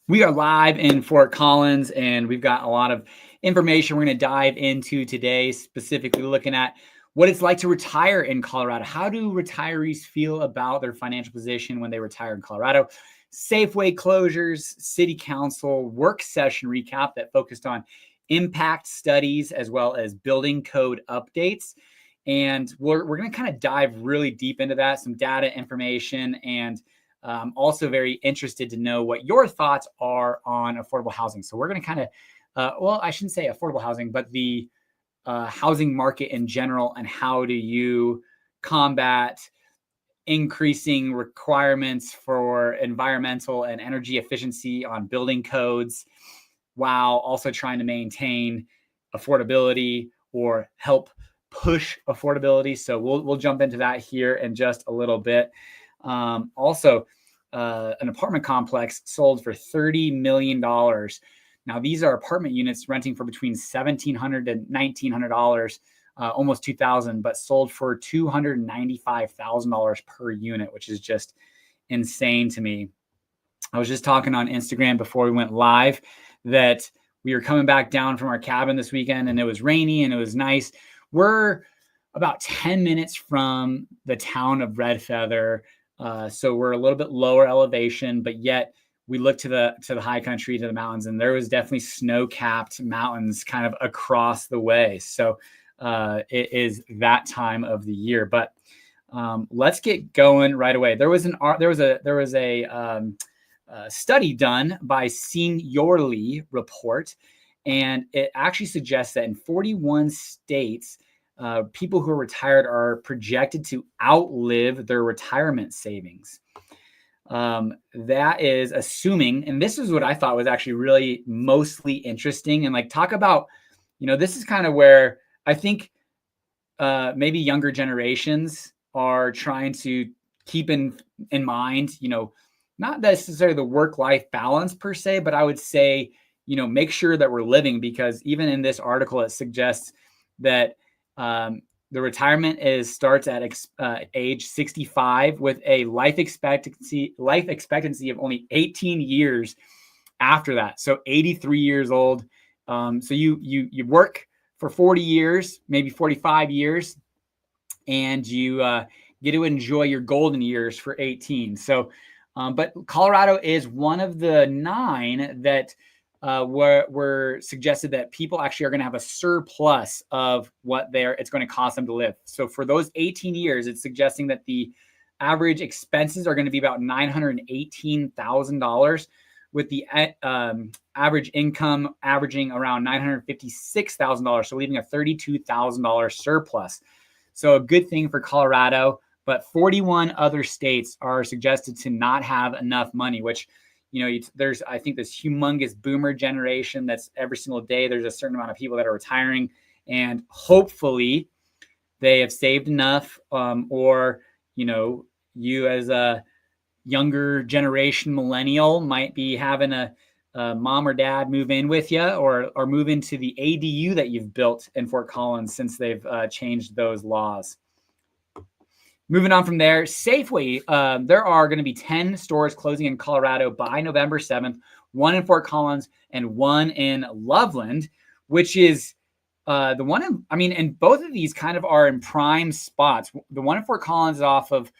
We are live in Fort Collins, and we've got a lot of information we're going to dive into today, specifically looking at what it's like to retire in Colorado. How do retirees feel about their financial position when they retire in Colorado? Safeway closures, city council work session recap that focused on impact studies as well as building code updates. And we're going to kind of dive really deep into that, some data information, and also very interested to know what your thoughts are on affordable housing. So we're going to kind of, well, I shouldn't say affordable housing, but the housing market in general, and how do you combat increasing requirements for environmental and energy efficiency on building codes while also trying to maintain affordability or help push affordability. So we'll jump into that here in just a little bit. Also, an apartment complex sold for $30 million. Now, these are apartment units renting for between $1,700 and $1,900, almost $2,000, but sold for $295,000 per unit, which is just insane to me. I was just talking on Instagram before we went live that we were coming back down from our cabin this weekend, and it was rainy and it was nice. We're about 10 minutes from the town of Red Feather. So we're a little bit lower elevation, but yet we look to the high country, to the mountains, and there was definitely snow-capped mountains kind of across the way. So it is that time of the year. But let's get going right away. There was a study done by Seniorly Report, and it actually suggests that in 41 states, people who are retired are projected to outlive their retirement savings. That is assuming, and this is what I thought was actually really mostly interesting. And like, talk about, this is kind of where I think maybe younger generations are trying to keep in mind, not necessarily the work-life balance per se, but I would say, make sure that we're living, because even in this article, it suggests that the retirement starts at age 65 with a life expectancy of only 18 years after that. So 83 years old. So you work for 40 years, maybe 45 years, and you get to enjoy your golden years for 18. So, but Colorado is one of the 9 that were suggested that people actually are going to have a surplus of what it's going to cost them to live. So for those 18 years, it's suggesting that the average expenses are going to be about $918,000, with the average income averaging around $956,000, so leaving a $32,000 surplus. So a good thing for Colorado, but 41 other states are suggested to not have enough money, which, there's, I think, this humongous boomer generation that's every single day there's a certain amount of people that are retiring, and hopefully they have saved enough, or, you as a younger generation millennial might be having a mom or dad move in with you, or move into the ADU that you've built in Fort Collins since they've changed those laws. Moving on from there, Safeway, there are going to be 10 stores closing in Colorado by November 7th, 1 in Fort Collins and 1 in Loveland, which is the one and both of these kind of are in prime spots. The one in Fort Collins is off of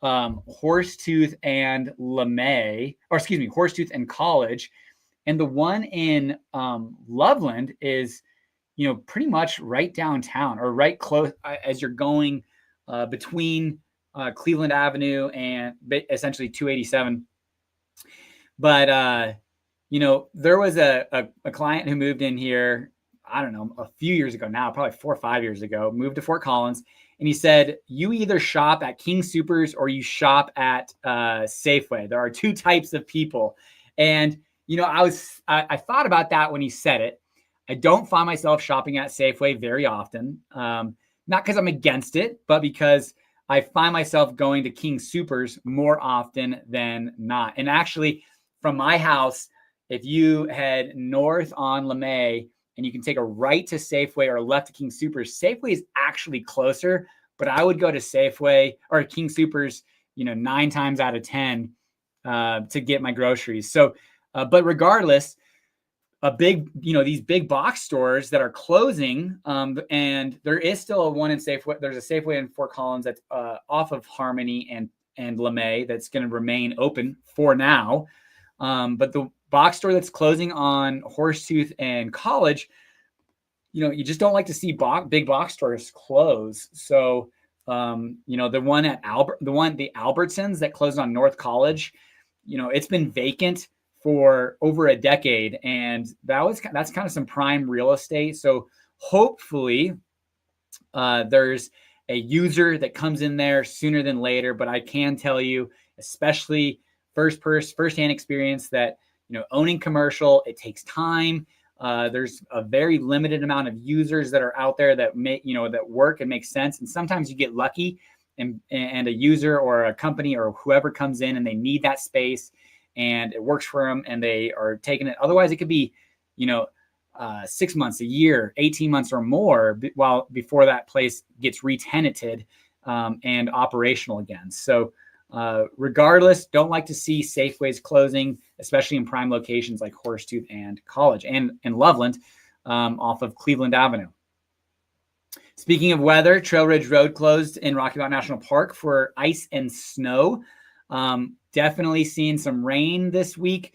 Horsetooth and Horsetooth and College. And the one in Loveland is, pretty much right downtown, or right close as you're going between Cleveland Avenue and essentially 287. But, there was a client who moved in here, I don't know, a few years ago now, probably 4 or 5 years ago, moved to Fort Collins. And he said, you either shop at King Soopers or you shop at Safeway. There are 2 types of people. And, I thought about that when he said it. I don't find myself shopping at Safeway very often. Not because I'm against it, but because I find myself going to King Soopers more often than not. And actually, from my house, if you head north on LeMay and you can take a right to Safeway or a left to King Soopers, Safeway is actually closer, but I would go to Safeway or King Soopers, 9 times out of 10 to get my groceries. So But regardless, these big box stores that are closing, and there is still one in Safeway. There's a Safeway in Fort Collins that's off of Harmony and LeMay that's going to remain open for now. But the box store that's closing on Horsetooth and College, you just don't like to see big box stores close. So, the one at the Albertsons that closed on North College, it's been vacant for over a decade, and that's kind of some prime real estate. So hopefully there's a user that comes in there sooner than later. But I can tell you, especially firsthand experience, that owning commercial, it takes time. There's a very limited amount of users that are out there that that work and make sense. And sometimes you get lucky and a user or a company or whoever comes in and they need that space and it works for them and they are taking it. Otherwise it could be, 6 months, a year, 18 months or more before that place gets re-tenanted and operational again. So regardless, don't like to see Safeways closing, especially in prime locations like Horsetooth and College and Loveland off of Cleveland Avenue. Speaking of weather, Trail Ridge Road closed in Rocky Mountain National Park for ice and snow. Definitely seeing some rain this week.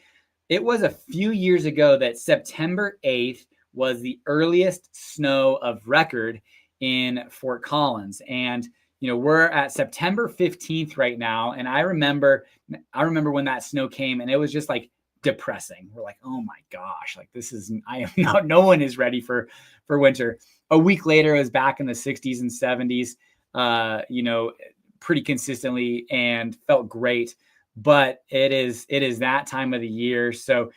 It was a few years ago that September 8th was the earliest snow of record in Fort Collins. And we're at September 15th right now. And I remember when that snow came and it was just like depressing. We're like, oh my gosh, like no one is ready for winter. A week later, it was back in the 60s and 70s, pretty consistently and felt great. But it is that time of the year. So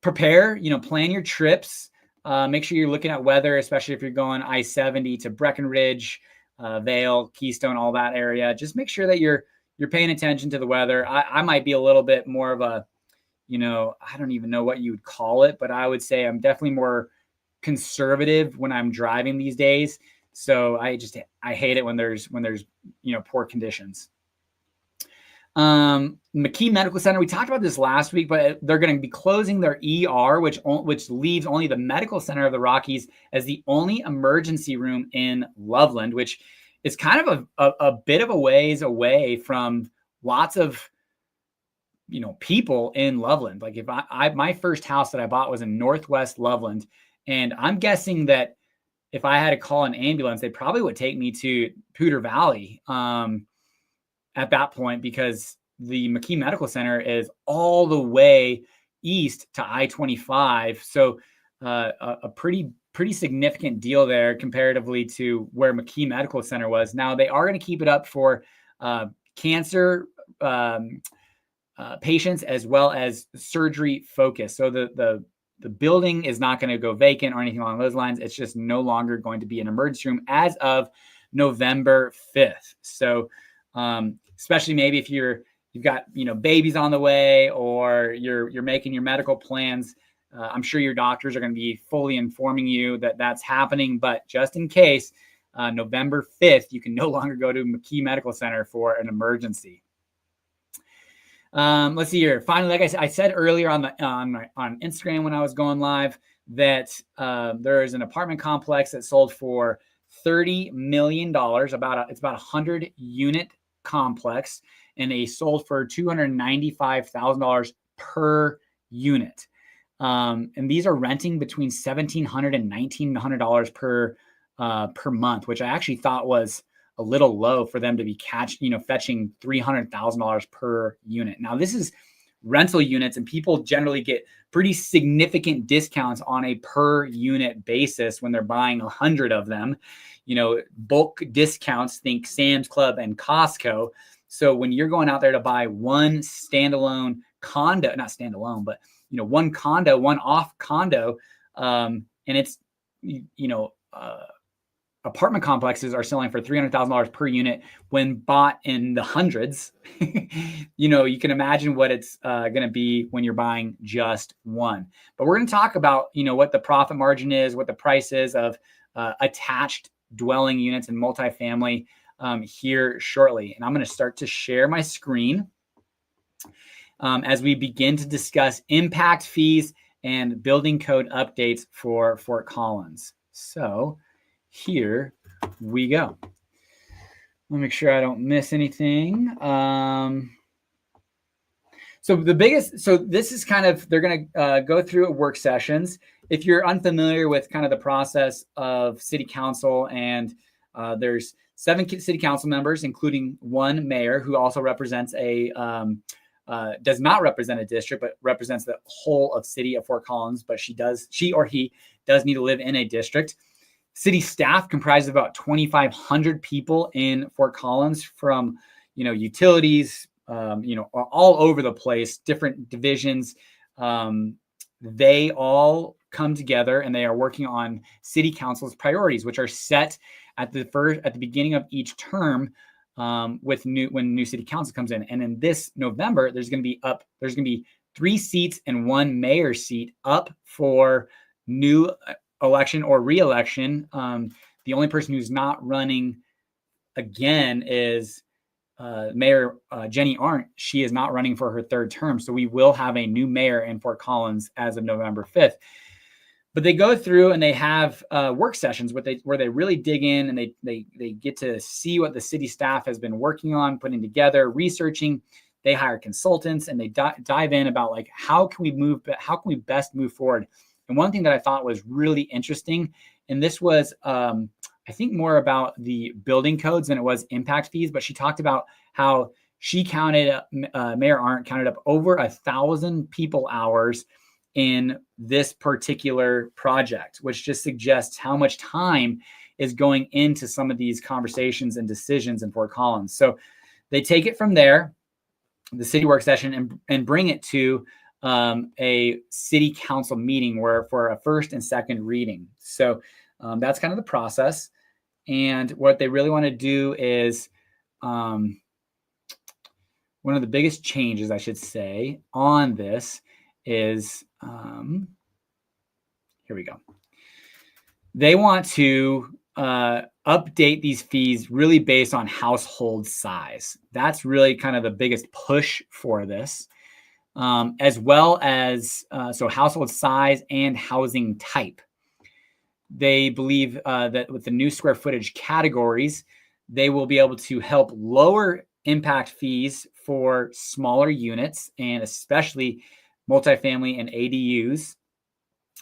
prepare, plan your trips. Make sure you're looking at weather, especially if you're going I-70 to Breckenridge, Vail, Keystone, all that area. Just make sure that you're paying attention to the weather. I might be a little bit more of a, I don't even know what you would call it, but I would say I'm definitely more conservative when I'm driving these days. So I hate it when there's poor conditions. McKe Medical Center, we talked about this last week, but they're going to be closing their ER, which leaves only the medical center of the Rockies as the only emergency room in Loveland, which is kind of a bit of a ways away from lots of, people in Loveland. Like if my first house that I bought was in Northwest Loveland, and I'm guessing that if I had to call an ambulance, they probably would take me to Poudre Valley, at that point, because the McKe Medical Center is all the way east to I-25. So a pretty significant deal there comparatively to where McKe Medical Center was. Now they are going to keep it up for cancer patients as well as surgery focus. So the building is not going to go vacant or anything along those lines. It's just no longer going to be an emergency room as of November 5th. So especially maybe if you've got, babies on the way or you're making your medical plans, I'm sure your doctors are going to be fully informing you that that's happening. But just in case, November 5th, you can no longer go to McKe Medical Center for an emergency. Let's see here. Finally, like I said earlier on Instagram when I was going live, that there is an apartment complex that sold for $30 million. It's about a 100 unit complex, and they sold for $295,000 per unit. And these are renting between $1,700 and $1,900 per month, which I actually thought was a little low for them to be fetching $300,000 per unit. Now this is rental units, and people generally get pretty significant discounts on a per unit basis when they're buying 100 of them. Bulk discounts, think Sam's Club and Costco. So when you're going out there to buy one standalone condo, not standalone, but one condo, one off condo, and it's apartment complexes are selling for $300,000 per unit when bought in the hundreds. You can imagine what it's going to be when you're buying just one. But we're going to talk about what the profit margin is, what the price is of attached dwelling units and multifamily here shortly. And I'm going to start to share my screen. as we begin to discuss impact fees and building code updates for Fort Collins. So here we go. Let me make sure I don't miss anything. So this is kind of, they're going to go through work sessions. If you're unfamiliar with kind of the process of city council, and there's 7 city council members, including 1 mayor who also represents does not represent a district, but represents the whole of city of Fort Collins, but she or he does need to live in a district. City staff comprises about 2,500 people in Fort Collins, from, utilities, all over the place, different divisions. They all come together and they are working on city council's priorities, which are set at the beginning of each term, when new city council comes in. And in this November, there's going to be 3 seats and 1 mayor seat up for new election or re-election. The only person who's not running again is Mayor Jenny Arndt. She is not running for her 3rd term. So we will have a new mayor in Fort Collins as of November 5th. But they go through and they have work sessions where they really dig in, and they get to see what the city staff has been working on, putting together, researching. They hire consultants and they dive in about like, how can we best move forward? And one thing that I thought was really interesting, and this was I think more about the building codes than it was impact fees, but she talked about how she counted, Mayor Arndt counted up over 1,000 people hours in this particular project, which just suggests how much time is going into some of these conversations and decisions in Fort Collins. So they take it from there, the city work session, and bring it to a city council meeting for a 1st and 2nd reading. So that's kind of the process. And what they really want to do is, one of the biggest changes, I should say, on this is, here we go. They want to update these fees really based on household size. That's really kind of the biggest push for this, as well as so household size and housing type. They believe that with the new square footage categories, they will be able to help lower impact fees for smaller units, and especially multifamily and ADUs,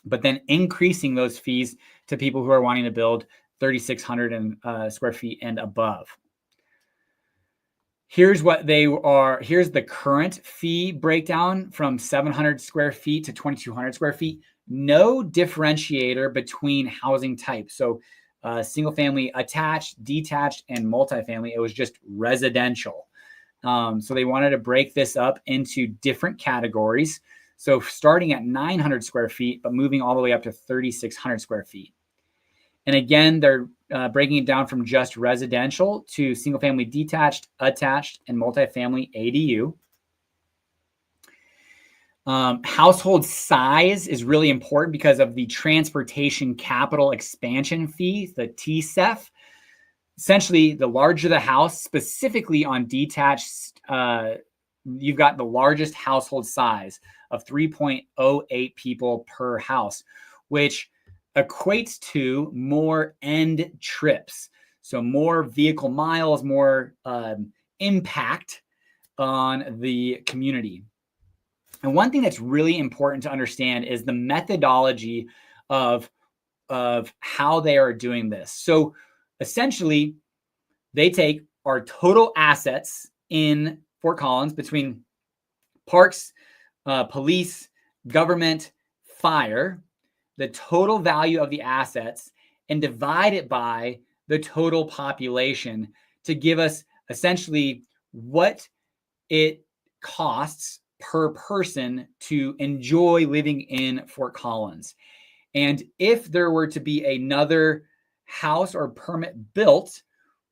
but then increasing those fees to people who are wanting to build 3,600 square feet and above. Here's the current fee breakdown from 700 square feet to 2,200 square feet. No differentiator between housing types. So single family, attached, detached, and multifamily. It was just residential. So they wanted to break this up into different categories. So starting at 900 square feet, but moving all the way up to 3,600 square feet. And again, they're breaking it down from just residential to single family, detached, attached, and multifamily ADU. Household size is really important because of the transportation capital expansion fee, the TCEF. Essentially, the larger the house, specifically on detached, you've got the largest household size of 3.08 people per house, which equates to more end trips. So more vehicle miles, more impact on the community. And one thing that's really important to understand is the methodology of how they are doing this. So essentially, they take our total assets in Fort Collins between parks, police, government, fire, the total value of the assets, and divide it by the total population to give us essentially what it costs per person to enjoy living in Fort Collins. And if there were to be another house or permit built,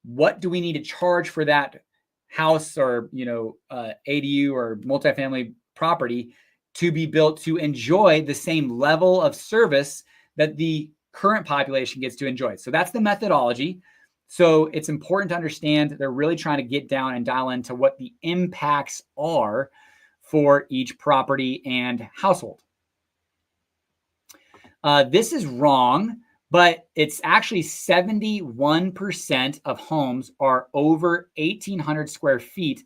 what do we need to charge for that house or ADU or multifamily property to be built to enjoy the same level of service that the current population gets to enjoy? So that's the methodology. So it's important to understand that they're really trying to get down and dial into what the impacts are for each property and household. This is wrong, but it's actually 71% of homes are over 1,800 square feet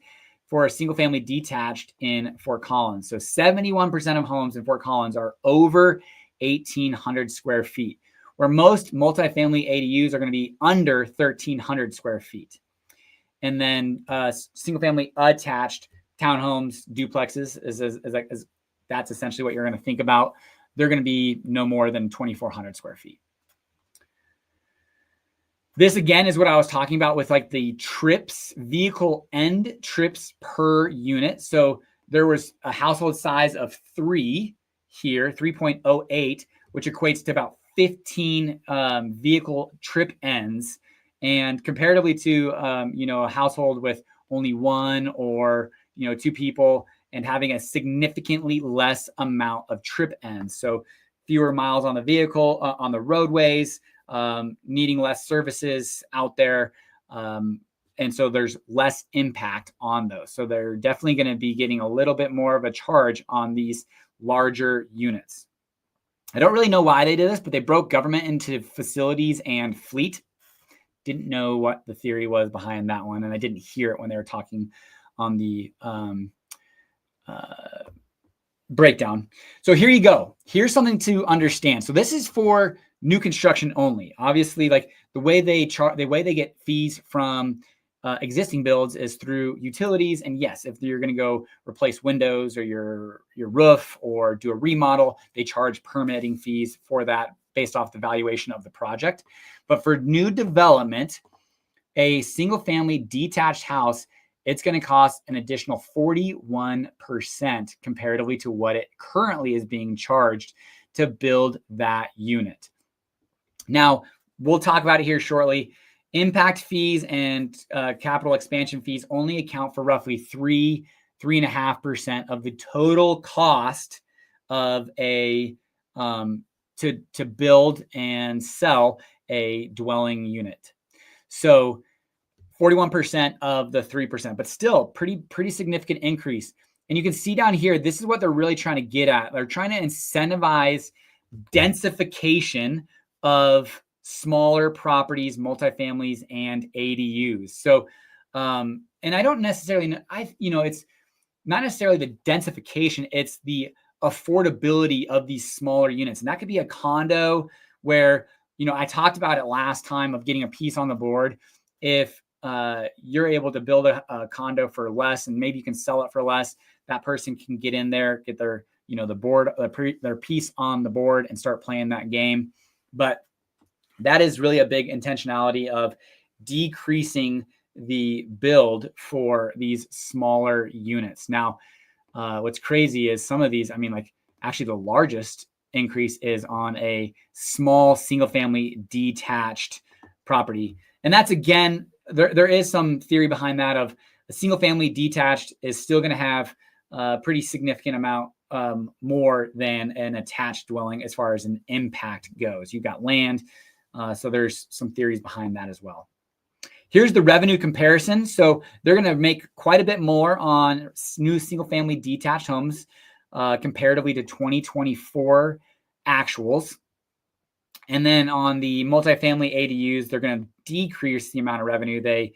for a single family detached in Fort Collins. So 71% of homes in Fort Collins are over 1,800 square feet, where most multifamily ADUs are going to be under 1,300 square feet. And then single family attached townhomes, duplexes, is that's essentially what you're going to think about. They're going to be no more than 2,400 square feet. This again is what I was talking about with like the trips, vehicle end trips per unit. So there was a household size of 3 here, 3.08, which equates to about 15 vehicle trip ends. And comparatively to, a household with only 1 or, 2 people and having a significantly less amount of trip ends. So fewer miles on the vehicle, on the roadways, needing less services out there. And so there's less impact on those. So they're definitely going to be getting a little bit more of a charge on these larger units. I don't really know why they did this, but they broke government into facilities and fleet. Didn't know what the theory was behind that one. And I didn't hear it when they were talking on the breakdown. So here you go. Here's something to understand. So this is for new construction only. Obviously, like the way they get fees from existing builds is through utilities. And yes, if you're going to go replace windows or your roof or do a remodel, they charge permitting fees for that based off the valuation of the project. But for new development, a single family detached house, it's going to cost an additional 41% comparatively to what it currently is being charged to build that unit. Now, we'll talk about it here shortly. Impact fees and capital expansion fees only account for roughly 3.5% of the total cost of a to build and sell a dwelling unit. So 41% of the 3%, but still pretty significant increase. And you can see down here, this is what they're really trying to get at. They're trying to incentivize densification of smaller properties, multifamilies, and ADUs. So, and I don't necessarily know, it's not necessarily the densification, it's the affordability of these smaller units. And that could be a condo where, I talked about it last time of getting a piece on the board. If you're able to build a condo for less and maybe you can sell it for less, that person can get in there, get their, the board, their piece on the board and start playing that game. But that is really a big intentionality of decreasing the build for these smaller units. Now, what's crazy is some of these, actually the largest increase is on a small single family detached property. And that's, again, there is some theory behind that of a single family detached is still going to have a pretty significant amount more than an attached dwelling as far as an impact goes. You've got land. So there's some theories behind that as well. Here's the revenue comparison. So they're going to make quite a bit more on new single family detached homes comparatively to 2024 actuals. And then on the multifamily ADUs, they're going to decrease the amount of revenue they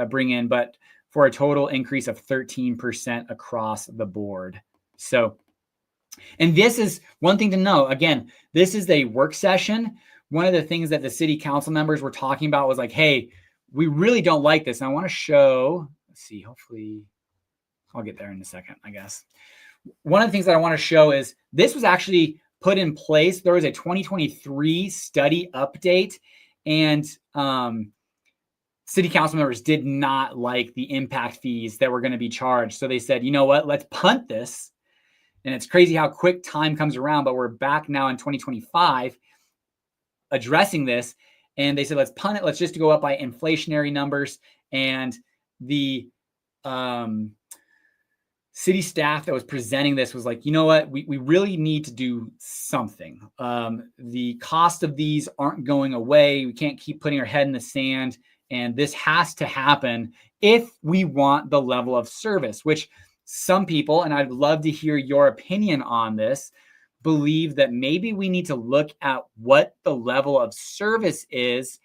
bring in, but for a total increase of 13% across the board. So, and this is one thing to know. Again, this is a work session. One of the things that the city council members were talking about was like, hey, we really don't like this. And I want to show, let's see, hopefully I'll get there in a second, I guess. One of the things that I want to show is this was actually put in place. There was a 2023 study update, and city council members did not like the impact fees that were going to be charged. So they said, you know what, let's punt this. And it's crazy how quick time comes around, but we're back now in 2025 addressing this. And they said, let's punt it. Let's just go up by inflationary numbers. And the city staff that was presenting this was like, you know what, we really need to do something. The cost of these aren't going away. We can't keep putting our head in the sand. And this has to happen if we want the level of service, which some people, and I'd love to hear your opinion on this, believe that maybe we need to look at what the level of service is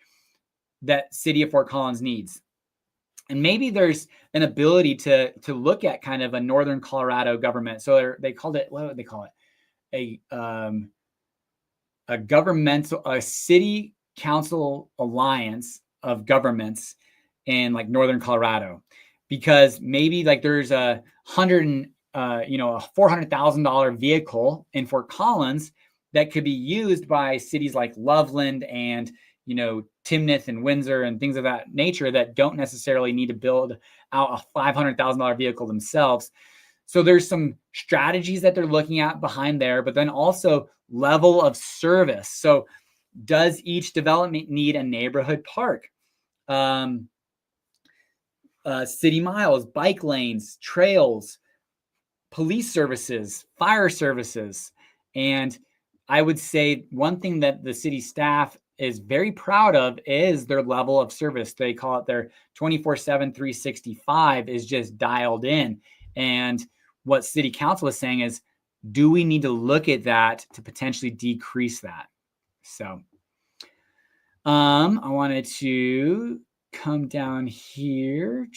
that City of Fort Collins needs. And maybe there's an ability to look at kind of a Northern Colorado government. So they called it, what would they call it? A city council alliance of governments in like Northern Colorado, because maybe like there's a $400,000 vehicle in Fort Collins that could be used by cities like Loveland and, Timnath and Windsor and things of that nature that don't necessarily need to build out a $500,000 vehicle themselves. So there's some strategies that they're looking at behind there, but then also level of service. So does each development need a neighborhood park? City miles, bike lanes, trails, police services, fire services. And I would say one thing that the city staff is very proud of is their level of service. They call it their 24/7, 365 is just dialed in. And what city council is saying is, do we need to look at that to potentially decrease that? So I wanted to come down here.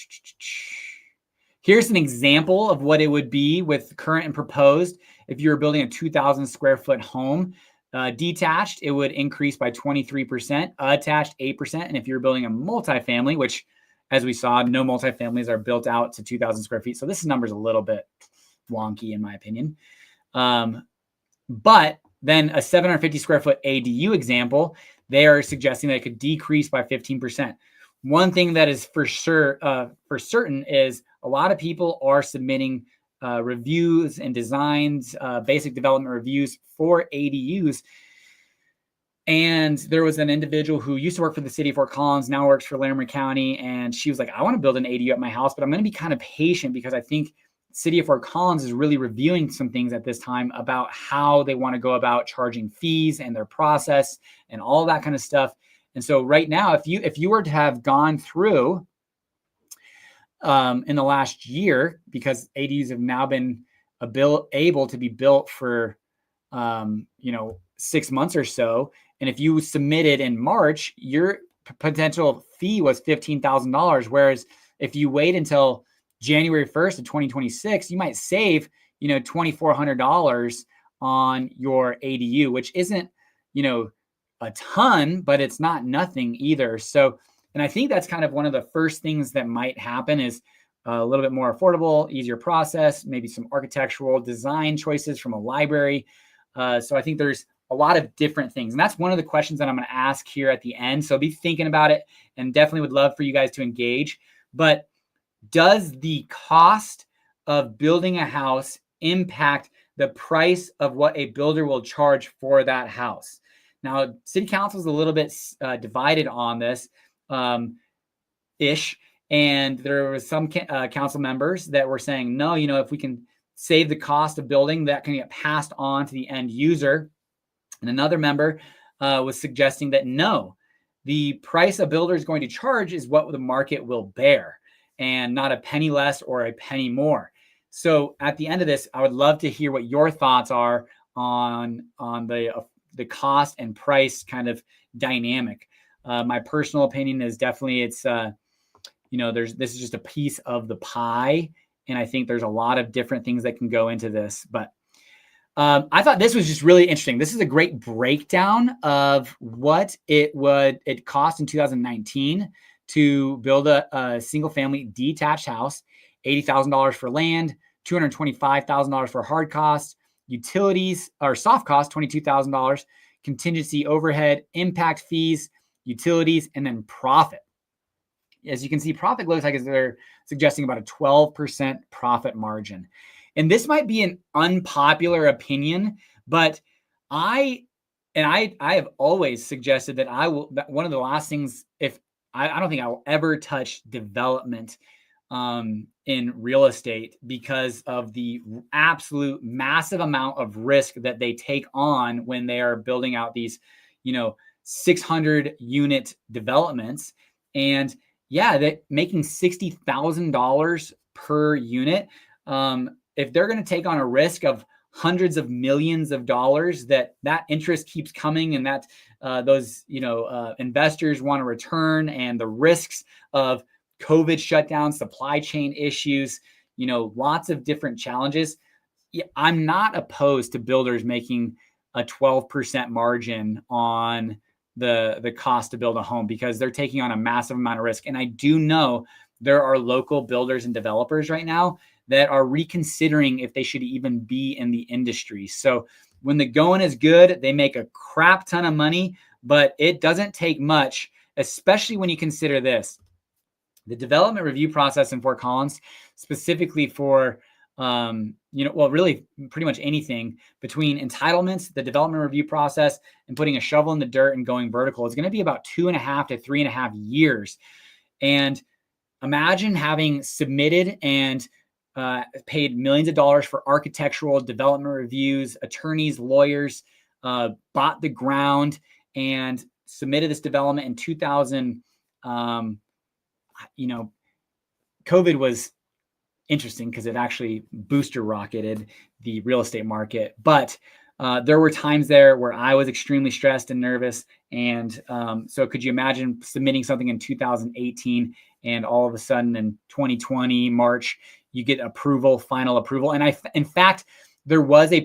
Here's an example of what it would be with current and proposed. If you were building a 2,000 square foot home, detached, it would increase by 23%, attached 8%. And if you're building a multifamily, which as we saw, no multifamilies are built out to 2,000 square feet. So this number is a little bit wonky in my opinion. But then a 750 square foot ADU example, they are suggesting that it could decrease by 15%. One thing that is for certain is a lot of people are submitting reviews and designs, basic development reviews for ADUs. And there was an individual who used to work for the city of Fort Collins, now works for Larimer County. And she was like, I want to build an ADU at my house, but I'm going to be kind of patient because I think city of Fort Collins is really reviewing some things at this time about how they want to go about charging fees and their process and all that kind of stuff. And so right now, if you were to have gone through in the last year, because ADUs have now been able to be built for 6 months or so, and if you submitted in March, your potential fee was $15,000, whereas if you wait until January 1st of 2026, you might save $2,400 on your ADU, which isn't a ton, but it's not nothing either. So, and I think that's kind of one of the first things that might happen is a little bit more affordable, easier process, maybe some architectural design choices from a library. So I think there's a lot of different things. And that's one of the questions that I'm going to ask here at the end. So be thinking about it and definitely would love for you guys to engage. But does the cost of building a house impact the price of what a builder will charge for that house? Now, city council is a little bit divided on this ish. And there was some council members that were saying, no, if we can save the cost of building, that can get passed on to the end user. And another member was suggesting that no, the price a builder is going to charge is what the market will bear and not a penny less or a penny more. So at the end of this, I would love to hear what your thoughts are on the cost and price kind of dynamic. My personal opinion is definitely this is just a piece of the pie. And I think there's a lot of different things that can go into this, but I thought this was just really interesting. This is a great breakdown of what it cost in 2019 to build a single family detached house, $80,000 for land, $225,000 for hard costs, utilities or soft costs, $22,000, contingency overhead, impact fees, utilities, and then profit. As you can see, profit looks like they're suggesting about a 12% profit margin. And this might be an unpopular opinion, but I have always suggested that that one of the last things, I don't think I will ever touch development in real estate because of the absolute massive amount of risk that they take on when they are building out these, 600 unit developments. And yeah, that making $60,000 per unit. if they're going to take on a risk of hundreds of millions of dollars, that interest keeps coming, and that those investors want to return, and the risks of COVID shutdown, supply chain issues, lots of different challenges. I'm not opposed to builders making a 12% margin on the cost to build a home, because they're taking on a massive amount of risk. And I do know there are local builders and developers right now that are reconsidering if they should even be in the industry. So when the going is good, they make a crap ton of money, but it doesn't take much, especially when you consider this. The development review process in Fort Collins, specifically for really pretty much anything between entitlements, the development review process, and putting a shovel in the dirt and going vertical, is going to be about 2.5 to 3.5 years. And imagine having submitted and paid millions of dollars for architectural development reviews, attorneys, lawyers, bought the ground, and submitted this development in 2000. COVID was interesting because it actually booster rocketed the real estate market. But there were times there where I was extremely stressed and nervous. And so could you imagine submitting something in 2018 and all of a sudden in 2020, March, you get final approval. And in fact, there was a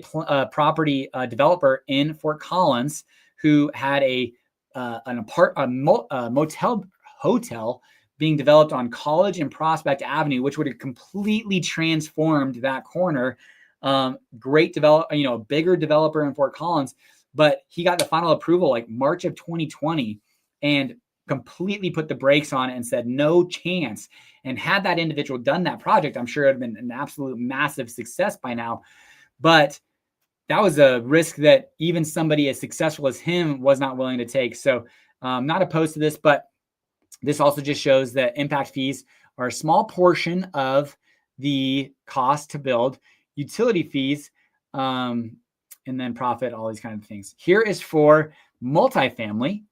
property developer in Fort Collins who had a hotel being developed on College and Prospect Avenue, which would have completely transformed that corner. Great bigger developer in Fort Collins, but he got the final approval like March of 2020 and completely put the brakes on it and said, no chance. And had that individual done that project, I'm sure it would have been an absolute massive success by now. But that was a risk that even somebody as successful as him was not willing to take. So not opposed to this, but this also just shows that impact fees are a small portion of the cost to build, utility fees, and then profit, all these kind of things. Here is for multifamily.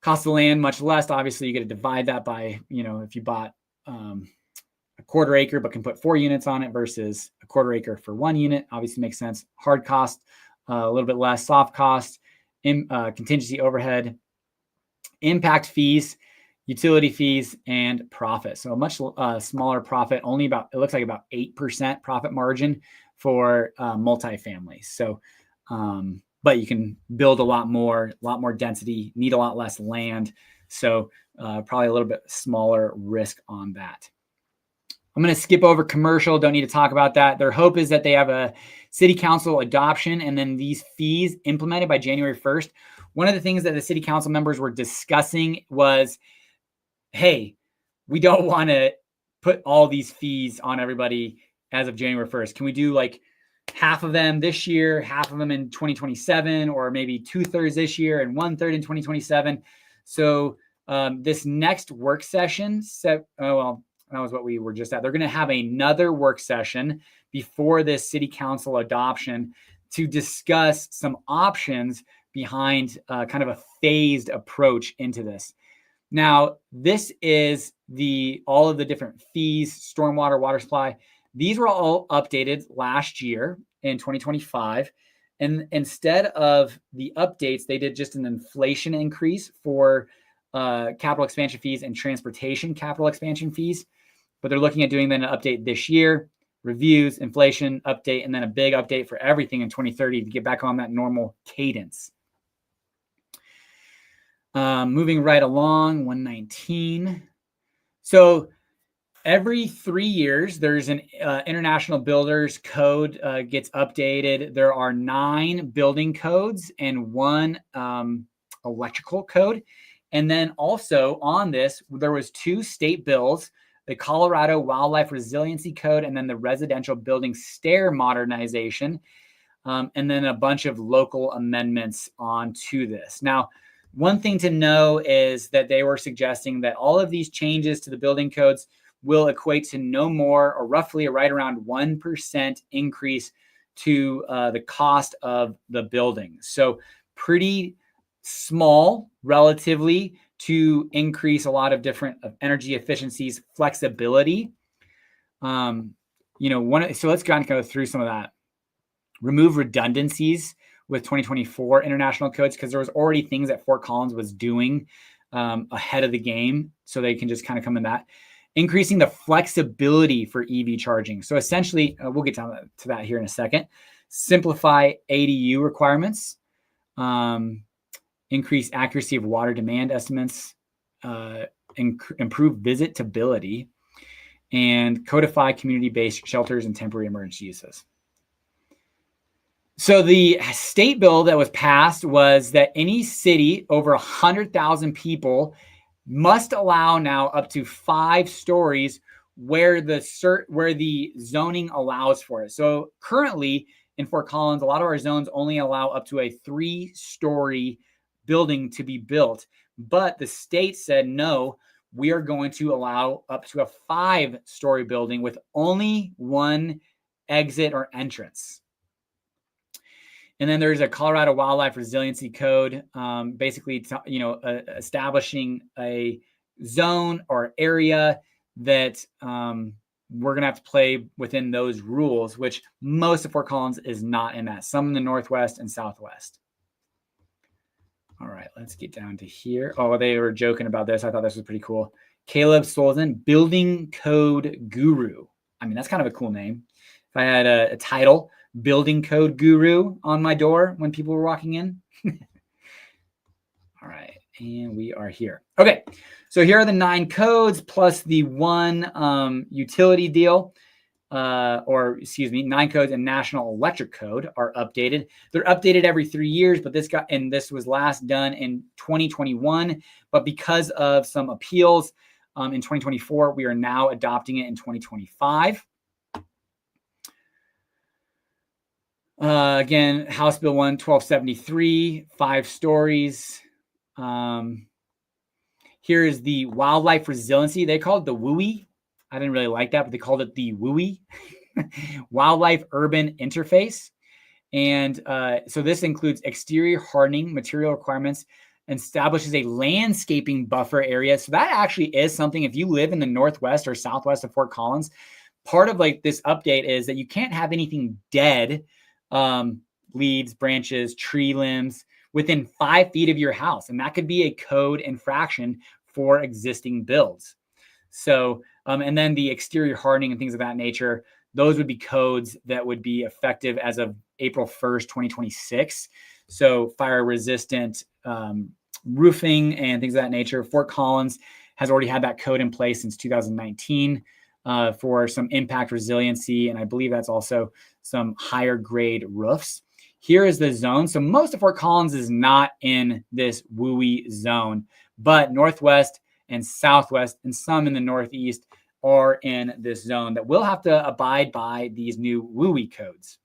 Cost of land, much less. Obviously, you get to divide that by, if you bought a quarter acre but can put 4 units on it versus a quarter acre for 1 unit, obviously makes sense. Hard cost, a little bit less. Soft cost, contingency overhead, impact fees, utility fees, and profit. So a much smaller profit, it looks like about 8% profit margin for multifamily. So, but you can build a lot more density, need a lot less land. So probably a little bit smaller risk on that. I'm going to skip over commercial. Don't need to talk about that. Their hope is that they have a city council adoption and then these fees implemented by January 1st. One of the things that the city council members were discussing was, hey, we don't want to put all these fees on everybody as of January 1st. Can we do like half of them this year, half of them in 2027, or maybe 2/3 this year and 1/3 in 2027? So this next work session, that was what we were just at. They're going to have another work session before this city council adoption to discuss some options behind kind of a phased approach into this. Now, this is all of the different fees, stormwater, water supply. These were all updated last year in 2025. And instead of the updates, they did just an inflation increase for capital expansion fees and transportation capital expansion fees. But they're looking at doing then an update this year, reviews, inflation, update, and then a big update for everything in 2030 to get back on that normal cadence. Moving right along, 119. So every 3 years, there's an international builders code gets updated. There are 9 building codes and 1 electrical code. And then also on this, there was 2 state bills, the Colorado Wildlife Resiliency Code, and then the Residential Building Stair Modernization, and then a bunch of local amendments onto this. Now, one thing to know is that they were suggesting that all of these changes to the building codes will equate to no more, or roughly right around 1% increase to the cost of the building. So pretty small relatively to increase a lot of different energy efficiencies, flexibility. So let's kind of go through some of that. Remove redundancies with 2024 international codes, because there was already things that Fort Collins was doing ahead of the game, so they can just kind of come in that. Increasing the flexibility for EV charging. So essentially, we'll get to that here in a second. Simplify ADU requirements. Increase accuracy of water demand estimates. Improve visitability. And codify community-based shelters and temporary emergency uses. So the state bill that was passed was that any city over 100,000 people must allow now up to 5 stories where the zoning allows for it. So currently in Fort Collins, a lot of our zones only allow up to a 3-story building to be built. But the state said, no, we are going to allow up to a 5-story building with only 1 exit or entrance. And then there's a Colorado Wildlife Resiliency Code, basically, establishing a zone or area that we're going to have to play within those rules, which most of Fort Collins is not in that. Some in the Northwest and Southwest. All right, let's get down to here. Oh, they were joking about this. I thought this was pretty cool. Caleb Solzen, Building Code Guru. I mean, that's kind of a cool name. If I had a title, Building Code Guru, on my door when people were walking in. All right, and we are here. Okay, so here are the 9 codes plus the 1 utility deal, 9 codes and National Electric Code are updated. They're updated every 3 years, but this was last done in 2021. But because of some appeals in 2024, we are now adopting it in 2025. Again, House Bill 1273, 5 stories. Here is the wildlife resiliency. They called it the WUI. I didn't really like that, but they called it the WUI, Wildlife Urban Interface. And so this includes exterior hardening material requirements and establishes a landscaping buffer area. So that actually is something, if you live in the Northwest or Southwest of Fort Collins, part of like this update is that you can't have anything dead, leaves, branches, tree limbs within 5 feet of your house. And that could be a code infraction for existing builds. So, and then the exterior hardening and things of that nature, those would be codes that would be effective as of April 1st, 2026. So fire resistant roofing and things of that nature. Fort Collins has already had that code in place since 2019 for some impact resiliency. And I believe that's also some higher grade roofs. Here is the zone. So most of Fort Collins is not in this WUI zone, but Northwest and Southwest and some in the Northeast are in this zone that will have to abide by these new WUI codes.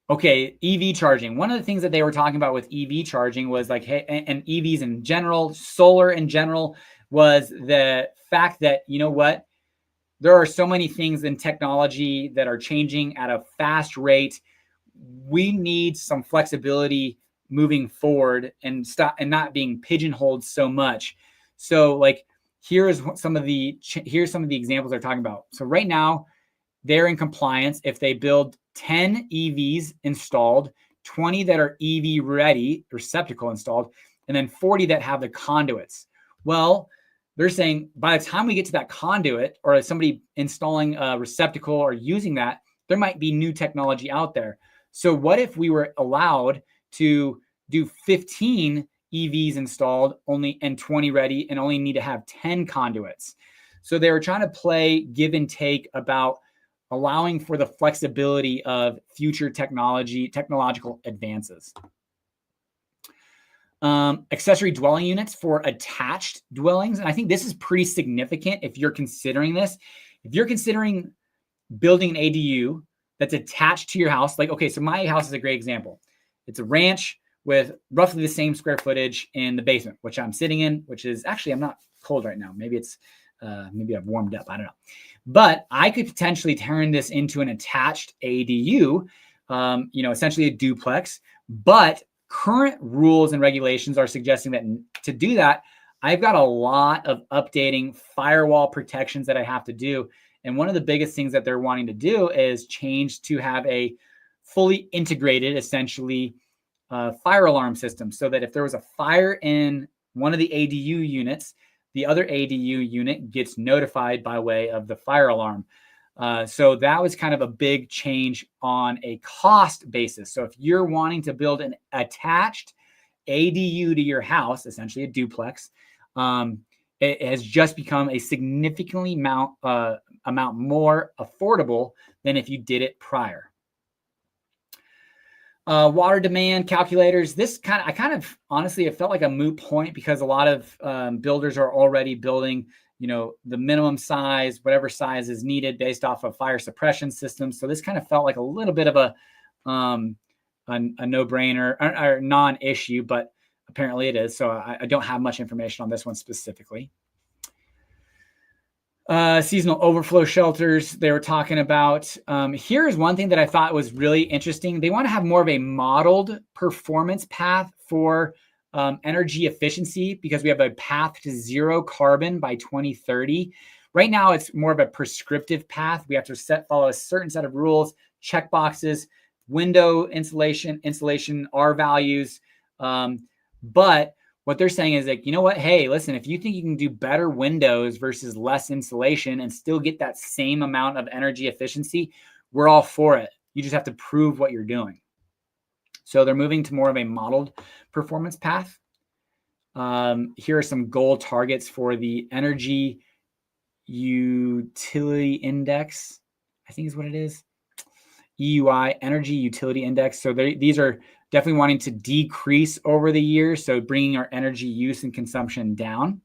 Okay, EV charging. One of the things that they were talking about with EV charging was like, hey, and EVs in general, solar in general, was the fact that, you know what, there are so many things in technology that are changing at a fast rate. We need some flexibility moving forward and not being pigeonholed so much. So like, here's some of the examples they're talking about. So right now they're in compliance if they build 10 EVs installed, 20 that are EV ready, receptacle installed, and then 40 that have the conduits. Well, they're saying by the time we get to that conduit or somebody installing a receptacle or using that, there might be new technology out there. So what if we were allowed to do 15 EVs installed only and 20 ready and only need to have 10 conduits? So they were trying to play give and take about allowing for the flexibility of future technological advances. Accessory dwelling units for attached dwellings. And I think this is pretty significant if you're considering this. If you're considering building an ADU that's attached to your house, like, okay, so my house is a great example. It's a ranch with roughly the same square footage in the basement, which I'm sitting in, which is actually, I'm not cold right now. Maybe it's, maybe I've warmed up. I don't know. But I could potentially turn this into an attached ADU, essentially a duplex. But current rules and regulations are suggesting that to do that, I've got a lot of updating firewall protections that I have to do. And one of the biggest things that they're wanting to do is change to have a fully integrated, essentially, fire alarm system, so that if there was a fire in one of the ADU units, the other ADU unit gets notified by way of the fire alarm. So that was kind of a big change on a cost basis. So if you're wanting to build an attached ADU to your house, essentially a duplex, it has just become a significantly amount more affordable than if you did it prior. Water demand calculators. Honestly, it felt like a moot point because a lot of builders are already building, the minimum size, whatever size is needed based off of fire suppression systems. So this kind of felt like a little bit of a no-brainer or non-issue, but apparently it is. So I don't have much information on this one specifically. Seasonal overflow shelters they were talking about. Here's one thing that I thought was really interesting. They want to have more of a modeled performance path for energy efficiency, because we have a path to zero carbon by 2030. Right now, it's more of a prescriptive path. We have to follow a certain set of rules, check boxes, window insulation R values. But what they're saying is like, you know what? Hey, listen, if you think you can do better windows versus less insulation and still get that same amount of energy efficiency, we're all for it. You just have to prove what you're doing. So they're moving to more of a modeled performance path. Here are some goal targets for the energy utility index, I think is what it is. EUI, Energy Utility Index. So these are definitely wanting to decrease over the years. So bringing our energy use and consumption down. And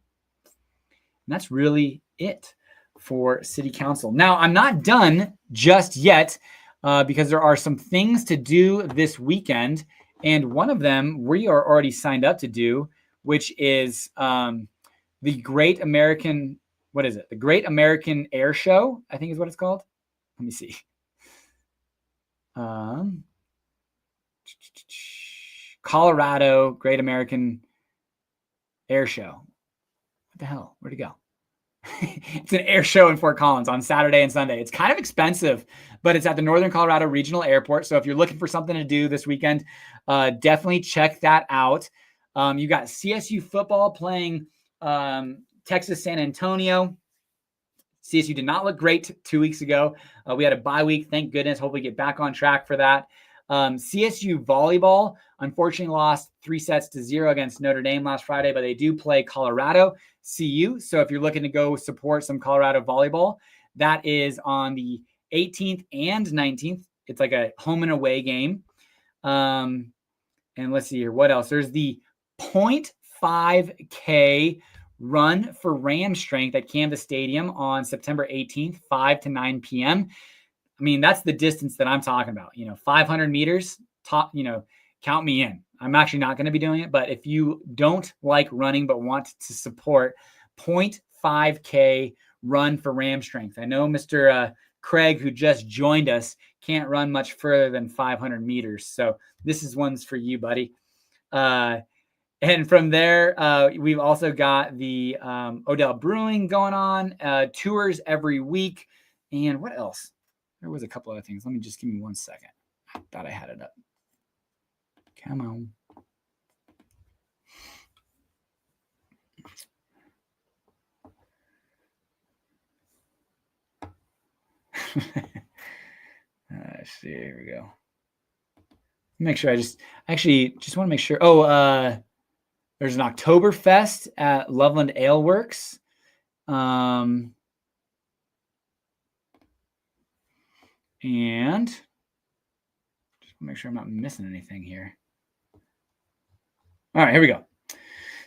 that's really it for City Council. Now, I'm not done just yet because there are some things to do this weekend. And one of them we are already signed up to do, which is the Great American, The Great American Air Show, I think is what it's called. Let me see. Colorado Great American Air Show. What the hell? Where'd it go? It's an air show in Fort Collins on Saturday and Sunday. It's kind of expensive, but it's at the Northern Colorado Regional Airport. So if you're looking for something to do this weekend, definitely check that out. You got CSU football playing Texas San Antonio. CSU did not look great 2 weeks ago. We had a bye week. Thank goodness. Hopefully get back on track for that. CSU volleyball, unfortunately, lost 3-0 against Notre Dame last Friday, but they do play Colorado CU. So if you're looking to go support some Colorado volleyball, that is on the 18th and 19th. It's like a home and away game. And let's see here. What else? There's the 0.5K run for Ram Strength at Canvas Stadium on September 18th, 5 to 9 p.m. I mean, that's the distance that I'm talking about. 500 meters, count me in. I'm actually not going to be doing it, but if you don't like running but want to support, 0.5K run for Ram Strength. I know Mr. Craig, who just joined us, can't run much further than 500 meters. So this is one's for you, buddy. And from there, we've also got the Odell Brewing going on, tours every week. And what else? There was a couple other things. Let me just give me 1 second. I thought I had it up. Come on. Let's see. Here we go. Make sure I just want to make sure. There's an Oktoberfest at Loveland Ale Works. And just make sure I'm not missing anything here. All right, here we go.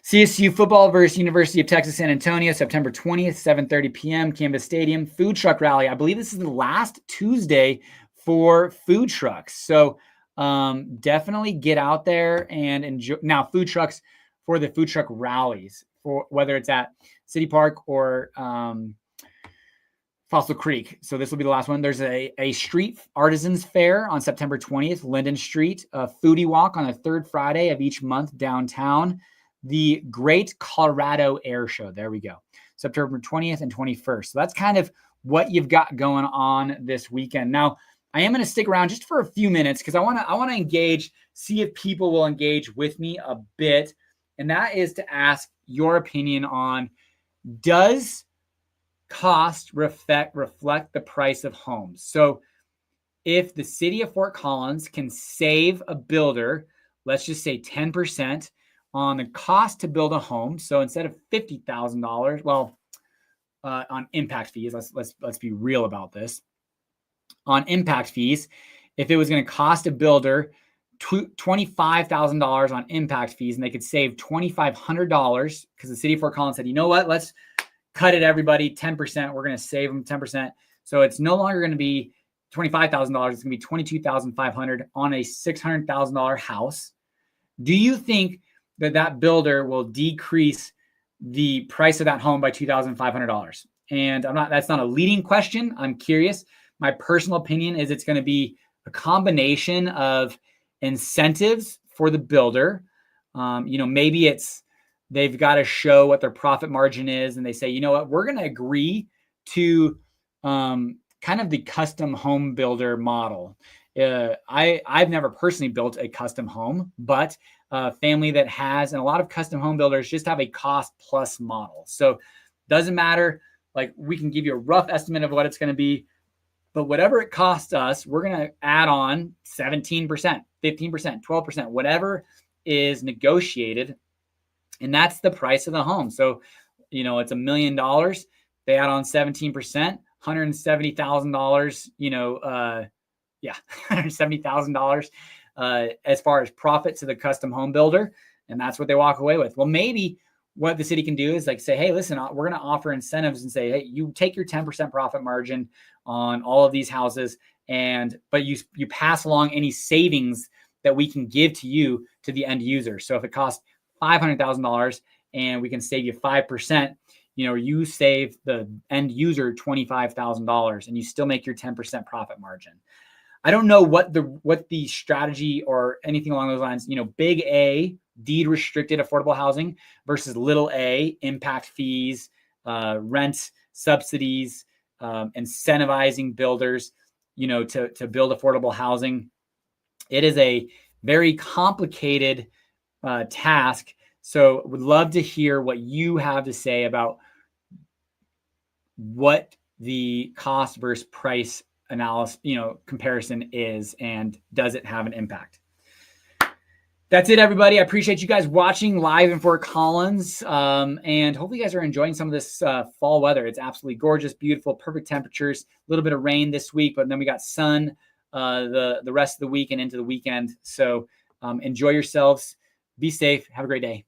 CSU football versus University of Texas San Antonio, September 20th, 7:30 p.m., Canvas Stadium. Food truck rally. I believe this is the last Tuesday for food trucks. So definitely get out there and enjoy. Now, food trucks for the food truck rallies, for whether it's at City Park or Fossil Creek. So this will be the last one. There's a street artisans fair on September 20th, Linden Street, a foodie walk on the third Friday of each month downtown. the Great Colorado Air Show. There we go. September 20th and 21st. So that's kind of what you've got going on this weekend. Now, I am going to stick around just for a few minutes because I want to engage, see if people will engage with me a bit. And that is to ask your opinion on, does cost reflect the price of homes? So if the city of Fort Collins can save a builder, let's just say 10% on the cost to build a home. So instead of $50,000, well, on impact fees, let's be real about this. On impact fees, if it was going to cost a builder $25,000 on impact fees, and they could save $2,500 because the city of Fort Collins said, you know what, let's cut it, everybody, 10%. We're going to save them 10%. So it's no longer going to be $25,000. It's going to be $22,500 on a $600,000 house. Do you think that builder will decrease the price of that home by $2,500? And that's not a leading question. I'm curious. My personal opinion is it's going to be a combination of incentives for the builder. Maybe they've got to show what their profit margin is. And they say, you know what, we're going to agree to kind of the custom home builder model. I've never personally built a custom home, but a family that has, and a lot of custom home builders just have a cost plus model. So doesn't matter. Like, we can give you a rough estimate of what it's going to be, but whatever it costs us, we're going to add on 17%, 15%, 12%, whatever is negotiated. And that's the price of the home. So, it's $1 million. They add on 17%, $170,000, $170,000 as far as profit to the custom home builder. And that's what they walk away with. Well, maybe what the city can do is say, hey, listen, we're going to offer incentives and say, hey, you take your 10% profit margin on all of these houses, but you pass along any savings that we can give to you to the end user. So if it costs $500,000 and we can save you 5%, you save the end user $25,000 and you still make your 10% profit margin. I don't know what the strategy or anything along those lines, big A, deed restricted affordable housing versus little a, impact fees, rent subsidies, incentivizing builders, to build affordable housing. It is a very complicated task. So would love to hear what you have to say about what the cost versus price analysis, comparison is, and does it have an impact? That's it, everybody. I appreciate you guys watching live in Fort Collins. And hopefully you guys are enjoying some of this fall weather. It's absolutely gorgeous, beautiful, perfect temperatures, a little bit of rain this week, but then we got sun the rest of the week and into the weekend. So enjoy yourselves. Be safe. Have a great day.